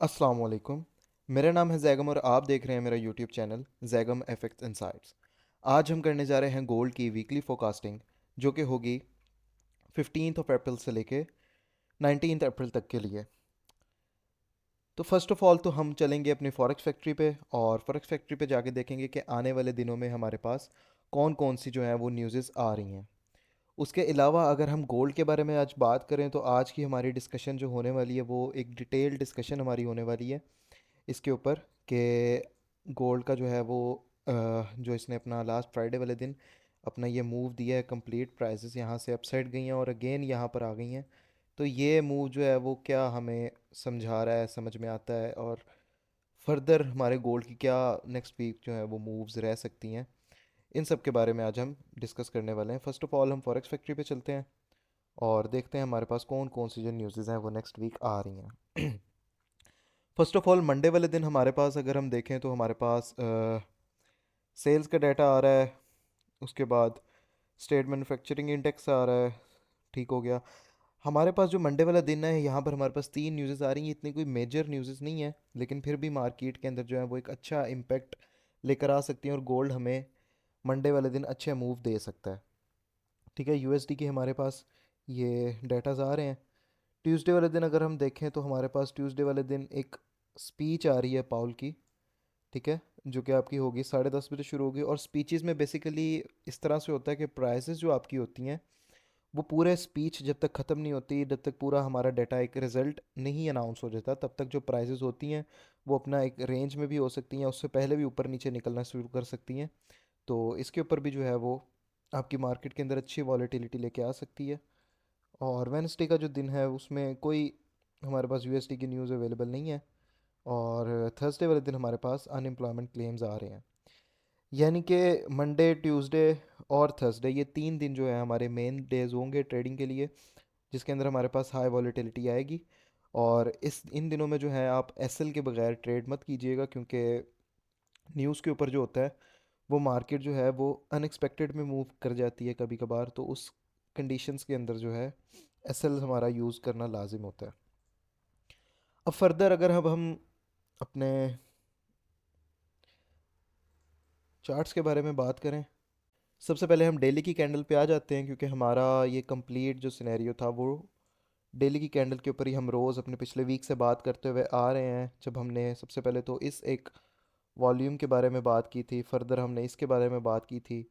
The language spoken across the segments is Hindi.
अस्सलाम वालेकुम। मेरा नाम है जैगम और आप देख रहे हैं मेरा YouTube channel Zaigham FX insights. आज हम करने जा रहे हैं गोल्ड की वीकली फोरकास्टिंग, जो कि होगी 15 अप्रैल से लेके 19 अप्रैल तक के लिए। तो फर्स्ट ऑफ ऑल तो हम चलेंगे अपनी फॉरेक्स फैक्ट्री पे, और फॉरेक्स फैक्ट्री पे जाके देखेंगे कि आने वाले दिनों में हमारे पास कौन कौन सी जो है वो न्यूज़ेस आ रही हैं। उसके अलावा अगर हम गोल्ड के बारे में आज बात करें तो आज की हमारी डिस्कशन जो होने वाली है वो एक डिटेल डिस्कशन हमारी होने वाली है इसके ऊपर कि गोल्ड का जो है वो जो इसने अपना लास्ट फ्राइडे वाले दिन अपना ये मूव दिया है, कंप्लीट प्राइसेस यहाँ से अपसाइड गई हैं और अगेन यहाँ पर आ गई हैं। तो ये मूव जो है वो क्या हमें समझा रहा है, समझ में आता है, और फर्दर हमारे गोल्ड की क्या नेक्स्ट वीक जो है वो मूव्स रह सकती हैं। इन सब के बारे में आज हम डिस्कस करने वाले हैं। फ़र्स्ट ऑफ ऑल हम फॉरेक्स फैक्ट्री पे चलते हैं और देखते हैं हमारे पास कौन कौन सी जो न्यूज़ हैं वो नेक्स्ट वीक आ रही हैं। फर्स्ट ऑफ ऑल मंडे वाले दिन हमारे पास अगर हम देखें तो हमारे पास सेल्स का डाटा आ रहा है। उसके बाद स्टेट मैन्युफैक्चरिंग इंडेक्स आ रहा है। ठीक हो गया। हमारे पास जो मंडे वाला दिन है यहाँ पर हमारे पास तीन न्यूज़ेस आ रही हैं। इतनी कोई मेजर न्यूज़ेस नहीं है, लेकिन फिर भी मार्केट के अंदर जो है वो एक अच्छा इम्पैक्ट लेकर आ सकती हैं और गोल्ड हमें मंडे वाले दिन अच्छे मूव दे सकता है। ठीक है, यूएसडी के हमारे पास ये डाटाज आ रहे हैं। ट्यूसडे वाले दिन अगर हम देखें तो हमारे पास ट्यूसडे वाले दिन एक स्पीच आ रही है पाउल की। ठीक है, जो कि आपकी होगी 10:30 बजे शुरू होगी। और स्पीचेस में बेसिकली इस तरह से होता है कि प्राइजेस जो आपकी होती हैं वो पूरे स्पीच जब तक ख़त्म नहीं होती, जब तक पूरा हमारा डाटा एक रिज़ल्ट नहीं अनाउंस हो जाता, तब तक जो प्राइजेस होती हैं वो अपना एक रेंज में भी हो सकती हैं, उससे पहले भी ऊपर नीचे निकलना शुरू कर सकती हैं। तो इसके ऊपर भी जो है वो आपकी मार्केट के अंदर अच्छी वॉलेटिलिटी लेके आ सकती है। और वेनसडे का जो दिन है उसमें कोई हमारे पास यूएसडी की न्यूज़ अवेलेबल नहीं है। और थर्सडे वाले दिन हमारे पास अनएम्प्लॉयमेंट क्लेम्स आ रहे हैं। यानी कि मंडे, ट्यूसडे और थर्सडे, ये तीन दिन जो है हमारे मेन डेज होंगे ट्रेडिंग के लिए, जिसके अंदर हमारे पास हाई वॉलेटिलिटी आएगी। और इस इन दिनों में जो है आप एसएल के बगैर ट्रेड मत कीजिएगा, क्योंकि न्यूज़ के ऊपर जो होता है वो मार्केट जो है वो अनएक्सपेक्टेड में मूव कर जाती है कभी कभार। तो उस कंडीशंस के अंदर जो है एसएल हमारा यूज़ करना लाजिम होता है। अब फर्दर अगर अब हम अपने चार्ट्स के बारे में बात करें, सबसे पहले हम डेली की कैंडल पे आ जाते हैं, क्योंकि हमारा ये कंप्लीट जो सिनेरियो था वो डेली की कैंडल के ऊपर ही हम रोज़ अपने पिछले वीक से बात करते हुए आ रहे हैं। जब हमने सबसे पहले तो इस एक वॉल्यूम के बारे में बात की थी, फर्दर हमने इसके बारे में बात की थी,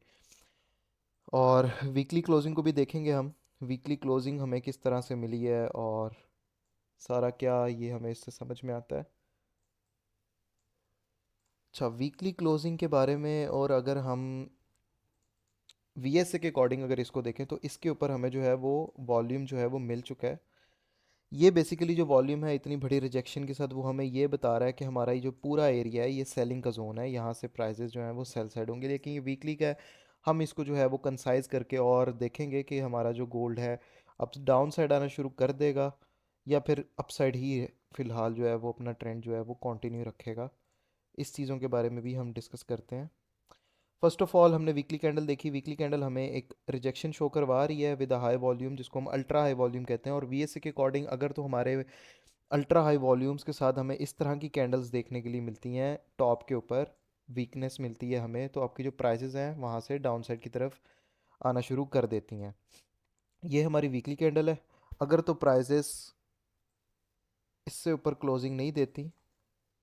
और वीकली क्लोजिंग को भी देखेंगे हम। वीकली क्लोजिंग हमें किस तरह से मिली है और सारा क्या ये हमें इससे समझ में आता है। अच्छा, वीकली क्लोजिंग के बारे में, और अगर हम वीएसए के अकॉर्डिंग अगर इसको देखें तो इसके ऊपर हमें जो है वो वॉल्यूम जो है वो मिल चुका है। ये बेसिकली जो वॉल्यूम है इतनी बड़ी रिजेक्शन के साथ वो हमें ये बता रहा है कि हमारा ये जो पूरा एरिया है ये सेलिंग का जोन है, यहाँ से प्राइसेस जो हैं वो सेल साइड होंगे। लेकिन ये वीकली का है, हम इसको जो है वो कंसाइज करके और देखेंगे कि हमारा जो गोल्ड है अब डाउन साइड आना शुरू कर देगा या फिर अपसाइड ही फ़िलहाल जो है वो अपना ट्रेंड जो है वो कंटिन्यू रखेगा। इस चीज़ों के बारे में भी हम डिस्कस करते हैं। फर्स्ट ऑफ ऑल हमने वीकली कैंडल देखी। वीकली कैंडल हमें एक रिजेक्शन शो करवा रही है विद हाई वॉल्यूम, जिसको हम अल्ट्रा हाई वॉल्यूम कहते हैं। और वीएसए के अकॉर्डिंग अगर तो हमारे अल्ट्रा हाई वॉल्यूम्स के साथ हमें इस तरह की कैंडल्स देखने के लिए मिलती हैं, टॉप के ऊपर वीकनेस मिलती है हमें, तो आपकी जो प्राइसेस हैं वहाँ से डाउन साइड की तरफ आना शुरू कर देती हैं। ये हमारी वीकली कैंडल है। अगर तो प्राइसेस इससे ऊपर क्लोजिंग नहीं देती,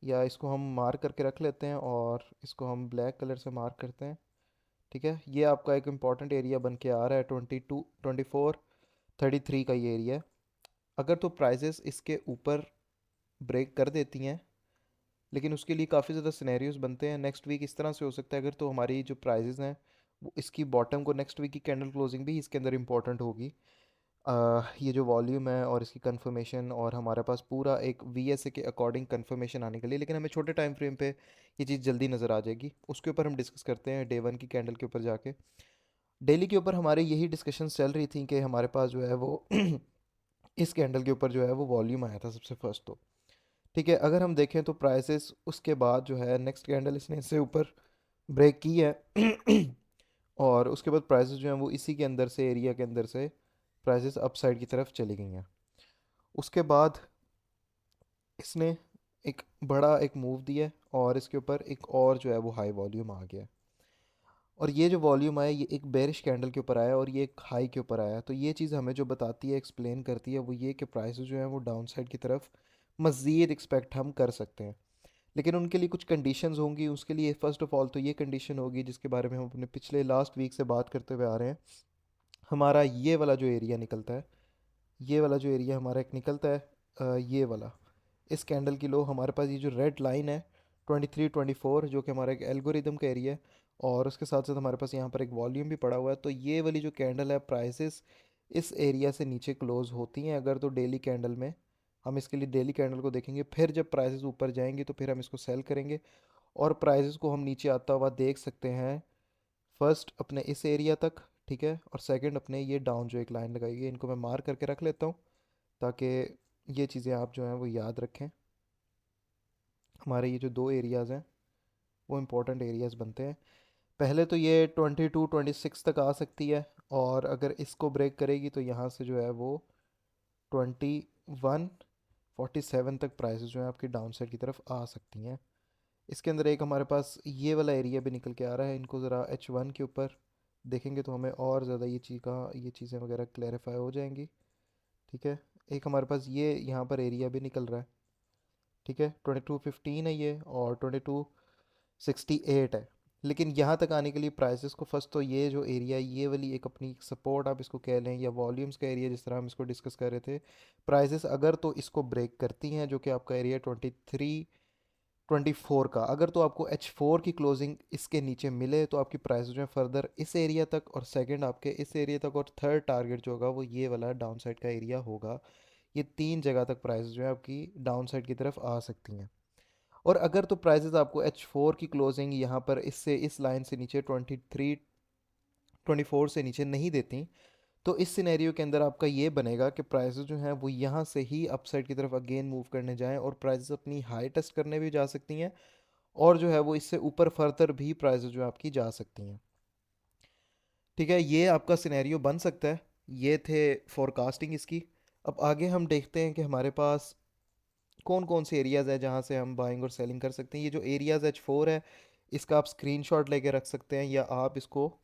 या इसको हम मार्क करके रख लेते हैं और इसको हम ब्लैक कलर से मार्क करते हैं। ठीक है, ये आपका एक इम्पॉर्टेंट एरिया बन के आ रहा है, 22, 24, 33 का ये एरिया है। अगर तो प्राइसेस इसके ऊपर ब्रेक कर देती हैं, लेकिन उसके लिए काफ़ी ज़्यादा सिनेरियोज बनते हैं। नेक्स्ट वीक इस तरह से हो सकता है, अगर तो हमारी जो प्राइसेस हैं वो इसकी बॉटम को, नेक्स्ट वीक की कैंडल क्लोजिंग भी इसके अंदर इंपॉर्टेंट होगी। ये जो वॉल्यूम है और इसकी कंफर्मेशन, और हमारे पास पूरा एक वीएसए के अकॉर्डिंग कंफर्मेशन आने के लिए, लेकिन हमें छोटे टाइम फ्रेम पे ये चीज़ जल्दी नज़र आ जाएगी। उसके ऊपर हम डिस्कस करते हैं डे वन की कैंडल के ऊपर जाके। डेली के ऊपर हमारे यही डिस्कशन चल रही थी कि हमारे पास जो है वो इस कैंडल के ऊपर जो है वो वॉल्यूम आया था सबसे फर्स्ट तो। ठीक है, अगर हम देखें तो प्राइसेस उसके बाद जो है नेक्स्ट कैंडल इसने इससे ऊपर ब्रेक की है और उसके बाद प्राइसेस जो हैं वो इसी के अंदर से, एरिया के अंदर से प्राइसेस अपसाइड की तरफ चली गई हैं। उसके बाद इसने एक बड़ा एक मूव दिया है और इसके ऊपर एक और जो है वो हाई वॉल्यूम आ गया है। और ये जो वॉल्यूम आया ये एक बेरिश कैंडल के ऊपर आया और ये एक हाई के ऊपर आया। तो ये चीज़ हमें जो बताती है, एक्सप्लेन करती है, वो ये कि प्राइसेस जो हैं वो डाउन साइड की तरफ मज़ीद एक्सपेक्ट हम कर सकते हैं। लेकिन उनके लिए कुछ कंडीशंस होंगी। उसके लिए फ़र्स्ट ऑफ़ ऑल तो ये कंडीशन होगी जिसके बारे में हम अपने पिछले लास्ट वीक से बात करते हुए आ रहे हैं। हमारा ये वाला जो एरिया निकलता है, ये वाला जो एरिया हमारा एक निकलता है, ये वाला, इस कैंडल की लो हमारे पास ये जो रेड लाइन है 23-24, जो कि हमारा एक एल्गोरिदम का एरिया है। और उसके साथ साथ हमारे पास यहाँ पर एक वॉल्यूम भी पड़ा हुआ है। तो ये वाली जो कैंडल है, प्राइसेस इस एरिया से नीचे क्लोज होती हैं अगर तो डेली कैंडल में। हम इसके लिए डेली कैंडल को देखेंगे, फिर जब प्राइसेस ऊपर जाएंगे तो फिर हम इसको सेल करेंगे। और प्राइसेस को हम नीचे आता हुआ देख सकते हैं, फर्स्ट अपने इस एरिया तक, ठीक है, और सेकंड अपने ये डाउन जो एक लाइन लगाई है, इनको मैं मार्क करके रख लेता हूँ ताकि ये चीज़ें आप जो हैं वो याद रखें। हमारे ये जो दो एरियाज़ हैं वो इम्पोर्टेंट एरियाज़ बनते हैं। पहले तो ये 22-26 तक आ सकती है, और अगर इसको ब्रेक करेगी तो यहाँ से जो है वो 21-47 तक प्राइसेस जो है आपकी डाउन साइड की तरफ आ सकती हैं। इसके अंदर एक हमारे पास ये वाला एरिया भी निकल के आ रहा है। इनको ज़रा H1 के ऊपर देखेंगे तो हमें और ज़्यादा ये चीज़ें वगैरह क्लैरिफाई हो जाएंगी। ठीक है, एक हमारे पास ये यहाँ पर एरिया भी निकल रहा है। ठीक है, 2215 है ये, और 2268 है। लेकिन यहाँ तक आने के लिए प्राइसेस को फर्स्ट तो ये जो एरिया, ये वाली एक अपनी सपोर्ट आप इसको कह लें, या वॉल्यूम्स का एरिया जिस तरह हम इसको डिस्कस कर रहे थे, प्राइसेस अगर तो इसको ब्रेक करती हैं, जो कि आपका एरिया 23-24 का, अगर तो आपको H4 की क्लोजिंग इसके नीचे मिले तो आपकी प्राइस जो है फर्दर इस एरिया तक, और सेकंड आपके इस एरिया तक, और थर्ड टारगेट जो होगा वो ये वाला डाउन साइड का एरिया होगा। ये तीन जगह तक प्राइस जो है आपकी डाउन साइड की तरफ आ सकती हैं। और अगर तो प्राइसेस आपको H4 की क्लोजिंग यहाँ पर इससे इस लाइन से नीचे 23-24 से नीचे नहीं देती, तो इस सिनेरियो के अंदर आपका ये बनेगा कि प्राइसेस जो हैं वो यहाँ से ही अपसाइड की तरफ अगेन मूव करने जाएं, और प्राइसेस अपनी हाई टेस्ट करने भी जा सकती हैं, और जो है वो इससे ऊपर फर्दर भी प्राइसेस जो आपकी जा सकती हैं। ठीक है, ये आपका सिनेरियो बन सकता है। ये थे फोरकास्टिंग इसकी। अब आगे हम देखते हैं कि हमारे पास कौन कौन से एरियाज़ है जहाँ से हम बाइंग और सेलिंग कर सकते हैं। ये जो एरियाज़ H4 है, इसका आप स्क्रीनशॉट लेके रख सकते हैं, या आप इसको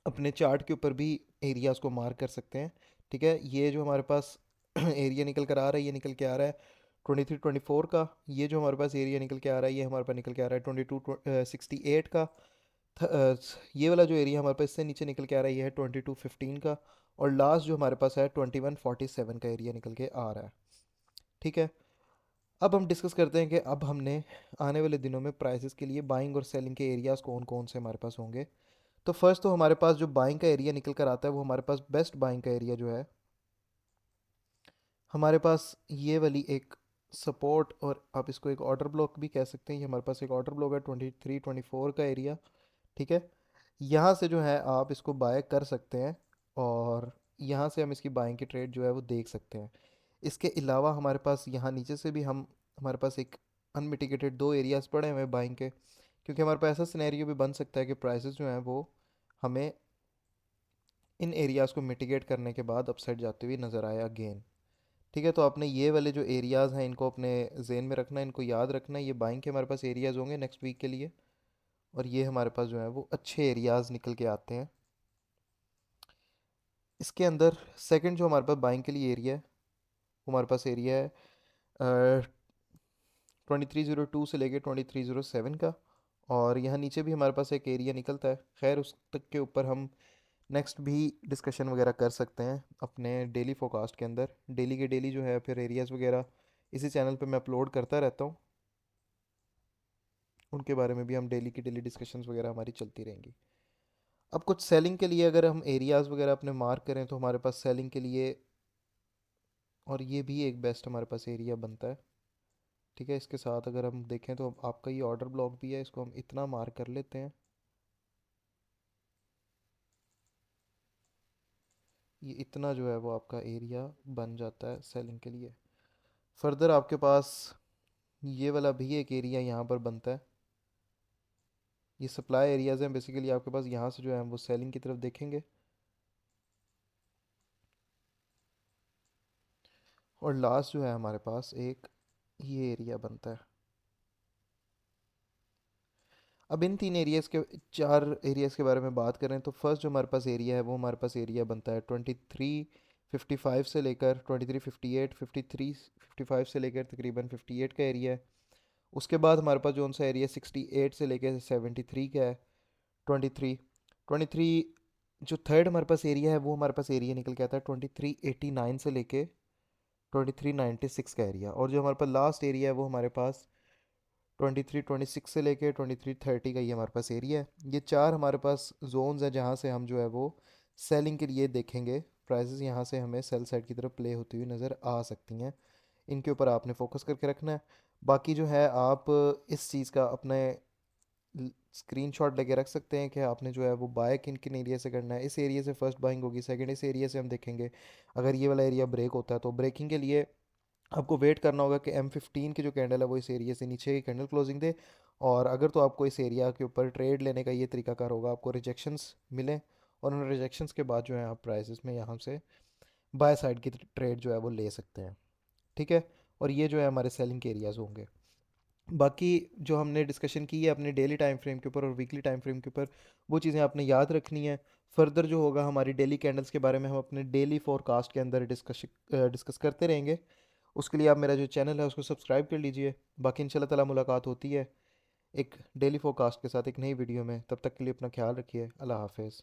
अपने चार्ट के ऊपर भी एरियाज़ को मार्क कर सकते हैं। ठीक है, ये जो हमारे पास एरिया निकल कर आ रहा है, ये निकल के आ रहा है 23-24 का। ये जो हमारे पास एरिया निकल के आ रहा है, ये हमारे पास निकल के आ रहा है 22-68 का। ये वाला जो एरिया हमारे पास इससे नीचे निकल के आ रहा है, ये है 22-15 का। और लास्ट जो हमारे पास है 21-47 का एरिया निकल के आ रहा है। ठीक है, अब हम डिस्कस करते हैं कि अब हमने आने वाले दिनों में प्राइसेस के लिए बाइंग और सेलिंग के एरियाज़ कौन कौन से हमारे पास होंगे। तो फर्स्ट तो हमारे पास जो बाइंग का एरिया निकल कर आता है, वो हमारे पास बेस्ट बाइंग का एरिया जो है, हमारे पास ये वाली एक सपोर्ट, और आप इसको एक ऑर्डर ब्लॉक भी कह सकते हैं। ये हमारे पास एक ऑर्डर ब्लॉक है 23-24 का एरिया। ठीक है, यहाँ से जो है आप इसको बाय कर सकते हैं, और यहाँ से हम इसकी बाइंग की ट्रेड जो है वो देख सकते हैं। इसके अलावा हमारे पास यहाँ नीचे से भी हम, हमारे पास एक अनमिटिगेटेड दो एरियाज़ पड़े हुए हैं बाइंग के, क्योंकि हमारे पास ऐसा सिनेरियो भी बन सकता है कि प्राइसेस जो हैं वो हमें इन एरियाज़ को मिटिगेट करने के बाद अपसाइड जाते हुए नज़र आया अगेन। ठीक है, तो आपने ये वाले जो एरियाज़ हैं इनको अपने जेन में रखना है, इनको याद रखना है। ये बाइंग के हमारे पास एरियाज़ होंगे नेक्स्ट वीक के लिए, और ये हमारे पास जो है वो अच्छे एरियाज़ निकल के आते हैं। इसके अंदर सेकंड जो हमारे पास बाइंग के लिए एरिया है, वो हमारे पास एरिया है 2302 से लेके 2307 का। और यहाँ नीचे भी हमारे पास एक एरिया निकलता है, खैर उस तक के ऊपर हम नेक्स्ट भी डिस्कशन वगैरह कर सकते हैं अपने डेली फोरकास्ट के अंदर। डेली के डेली जो है फिर एरियाज़ वगैरह इसी चैनल पे मैं अपलोड करता रहता हूँ, उनके बारे में भी हम डेली की डेली डिस्कशंस वगैरह हमारी चलती रहेंगी। अब कुछ सेलिंग के लिए अगर हम एरियाज़ वगैरह अपने मार्क करें तो हमारे पास सेलिंग के लिए, और ये भी एक बेस्ट हमारे पास एरिया बनता है। ठीक है, इसके साथ अगर हम देखें तो आपका ये ऑर्डर ब्लॉक भी है, इसको हम इतना मार्क कर लेते हैं। ये इतना जो है वो आपका एरिया बन जाता है सेलिंग के लिए। फर्दर आपके पास ये वाला भी एक एरिया यहाँ पर बनता है। ये सप्लाई एरियाज़ हैं बेसिकली आपके पास, यहाँ से जो है हम वो सेलिंग की तरफ देखेंगे। और लास्ट जो है हमारे पास एक ये एरिया बनता है। अब इन तीन एरियाज़ के, चार एरियाज़ के बारे में बात करें तो फर्स्ट जो हमारे पास एरिया है वो हमारे पास एरिया बनता है 2355 से लेकर 2358, 5355 से लेकर तकरीबन 58 का एरिया है। उसके बाद हमारे पास जो सा एरिया 68 से लेकर 73 का है। 23 जो थर्ड हमारे पास एरिया है वो हमारे पास एरिया निकल के आता है 2389 से लेके 2396 का एरिया। और जो हमारे पास लास्ट एरिया है वो हमारे पास 2326 से लेके 2330 का ये हमारे पास एरिया है। ये चार हमारे पास जोन्स हैं जहाँ से हम जो है वो सेलिंग के लिए देखेंगे। प्राइसेस यहाँ से हमें सेल साइड की तरफ प्ले होती हुई नज़र आ सकती हैं। इनके ऊपर आपने फोकस करके रखना है। बाकी जो है आप इस चीज़ का अपने स्क्रीनशॉट लेके रख सकते हैं कि आपने जो है वो बाय किन किन एरिया से करना है। इस एरिया से फर्स्ट बाइंग होगी, सेकंड इस एरिया से हम देखेंगे। अगर ये वाला एरिया ब्रेक होता है तो ब्रेकिंग के लिए आपको वेट करना होगा कि M15 की जो कैंडल है वो इस एरिया से नीचे की कैंडल क्लोजिंग दे। और अगर तो आपको इस एरिया के ऊपर ट्रेड लेने का ये तरीकाकार होगा, आपको रिजेक्शंस मिलें और उन रिजेक्शंस के बाद जो है आप प्राइसेस में यहाँ से बाय साइड की ट्रेड जो है वो ले सकते हैं। ठीक है। और ये जो है हमारे सेलिंग के एरियाज़ होंगे। बाकी जो हमने डिस्कशन की है अपने डेली टाइम फ्रेम के ऊपर और वीकली टाइम फ्रेम के ऊपर, वो चीज़ें आपने याद रखनी है। फर्दर जो होगा हमारी डेली कैंडल्स के बारे में हम अपने डेली फोरकास्ट के अंदर डिस्कस करते रहेंगे। उसके लिए आप मेरा जो चैनल है उसको सब्सक्राइब कर लीजिए। बाकी इंशाल्लाह ताला मुलाकात होती है एक डेली फोरकास्ट के साथ एक नई वीडियो में। तब तक के लिए अपना ख्याल रखिए। अल्लाह हाफिज़।